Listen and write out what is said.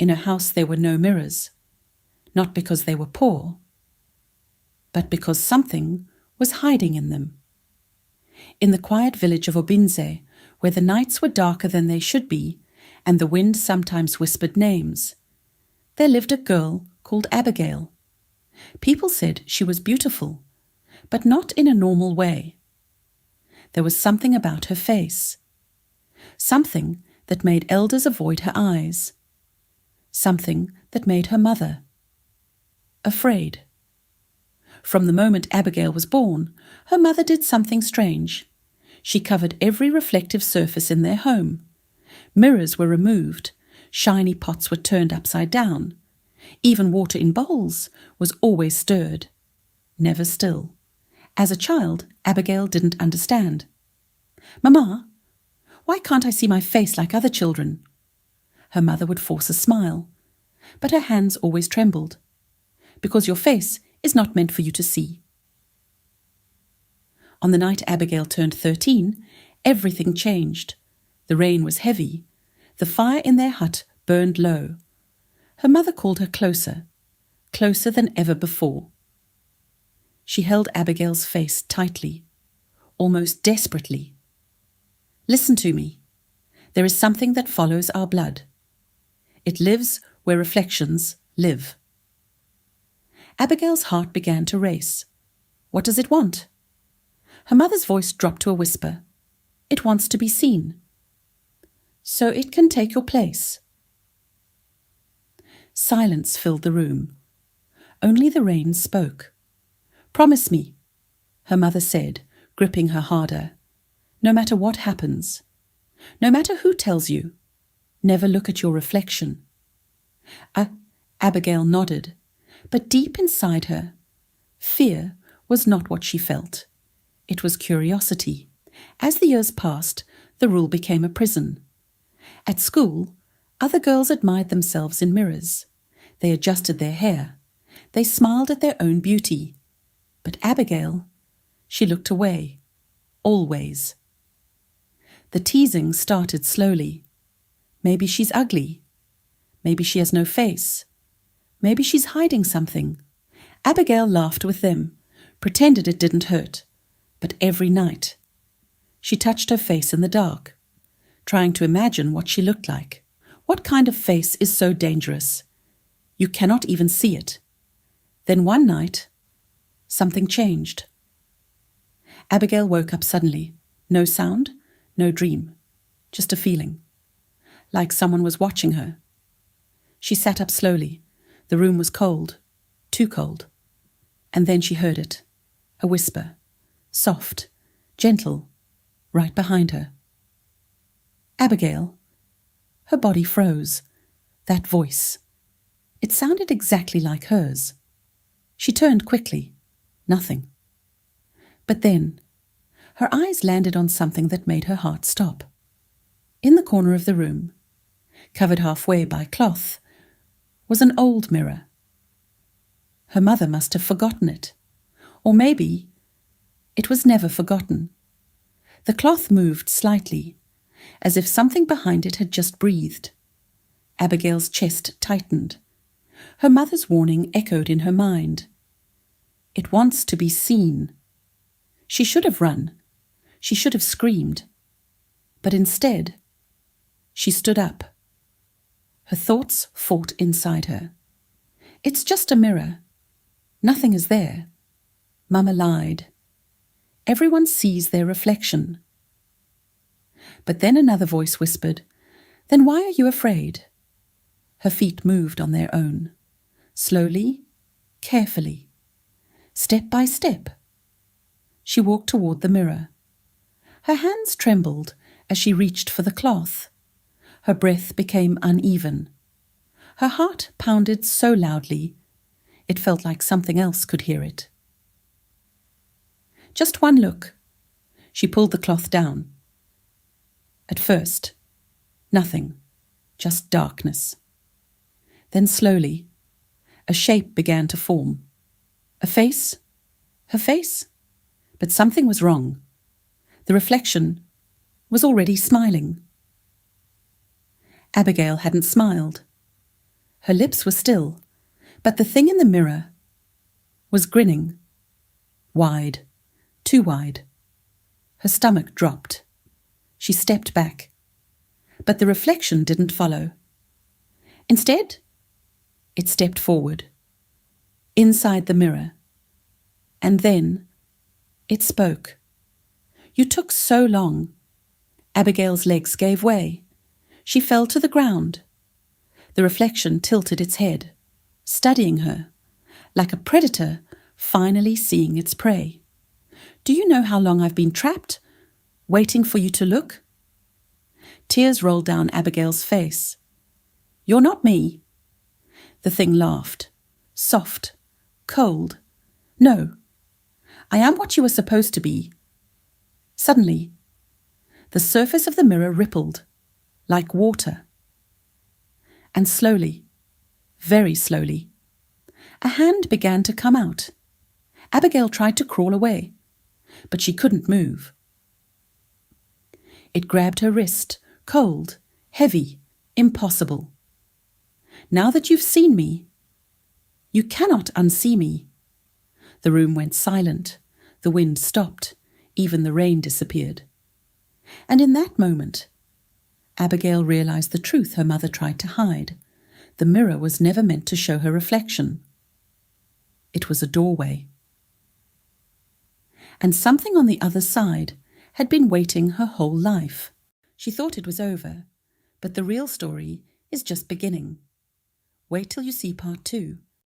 In her house there were no mirrors, not because they were poor, but because something was hiding in them. In the quiet village of Obinze, where the nights were darker than they should be, and the wind sometimes whispered names, there lived a girl called Abigail. People said she was beautiful, but not in a normal way. There was something about her face, something that made elders avoid her eyes, something that made her mother afraid. From the moment Abigail was born, her mother did something strange. She covered every reflective surface in their home. Mirrors were removed, shiny pots were turned upside down. Even water in bowls was always stirred, never still. As a child, Abigail didn't understand. "Mama, why can't I see my face like other children?" Her mother would force a smile, but her hands always trembled. "Because your face is not meant for you to see." On the night Abigail turned 13, everything changed. The rain was heavy. The fire in their hut burned low. Her mother called her closer, closer than ever before. She held Abigail's face tightly, almost desperately. "Listen to me. There is something that follows our blood. It lives where reflections live." Abigail's heart began to race. What does it want? Her mother's voice dropped to a whisper. It wants to be seen. So it can take your place. Silence filled the room. Only the rain spoke. "Promise me," her mother said, gripping her harder. "No matter what happens, no matter who tells you, never look at your reflection." Abigail nodded, but deep inside her, fear was not what she felt. It was curiosity. As the years passed, the rule became a prison. At school, other girls admired themselves in mirrors. They adjusted their hair. They smiled at their own beauty. But Abigail, she looked away, always. The teasing started slowly. Maybe she's ugly. Maybe she has no face. Maybe she's hiding something. Abigail laughed with them, pretended it didn't hurt. But every night, she touched her face in the dark, trying to imagine what she looked like. What kind of face is so dangerous? You cannot even see it. Then one night, something changed. Abigail woke up suddenly. No sound, no dream, just a feeling, like someone was watching her. She sat up slowly. The room was cold, too cold. And then she heard it, a whisper, soft, gentle, right behind her. "Abigail." Her body froze. That voice. It sounded exactly like hers. She turned quickly. Nothing. But then, her eyes landed on something that made her heart stop. In the corner of the room, covered halfway by cloth, was an old mirror. Her mother must have forgotten it. Or maybe it was never forgotten. The cloth moved slightly, as if something behind it had just breathed. Abigail's chest tightened. Her mother's warning echoed in her mind. It wants to be seen. She should have run. She should have screamed. But instead, she stood up. Her thoughts fought inside her. It's just a mirror. Nothing is there. Mama lied. Everyone sees their reflection. But then another voice whispered, "Then why are you afraid?" Her feet moved on their own, slowly, carefully, step by step. She walked toward the mirror. Her hands trembled as she reached for the cloth. Her breath became uneven. Her heart pounded so loudly, it felt like something else could hear it. Just one look. She pulled the cloth down. At first, nothing, just darkness. Then slowly, a shape began to form. A face? Her face? But something was wrong. The reflection was already smiling. Abigail hadn't smiled. Her lips were still, but the thing in the mirror was grinning. Wide, too wide. Her stomach dropped. She stepped back, but the reflection didn't follow. Instead, it stepped forward, inside the mirror, and then it spoke. You took so long. Abigail's legs gave way. She fell to the ground. The reflection tilted its head, studying her, like a predator finally seeing its prey. Do you know how long I've been trapped, waiting for you to look? Tears rolled down Abigail's face. You're not me. The thing laughed, soft, cold. No, I am what you were supposed to be. Suddenly, the surface of the mirror rippled, like water. And slowly, very slowly, a hand began to come out. Abigail tried to crawl away, but she couldn't move. It grabbed her wrist, cold, heavy, impossible. Now that you've seen me, you cannot unsee me. The room went silent. The wind stopped. Even the rain disappeared. And in that moment, Abigail realized the truth her mother tried to hide. The mirror was never meant to show her reflection. It was a doorway. And something on the other side had been waiting her whole life. She thought it was over, but the real story is just beginning. Wait till you see part 2.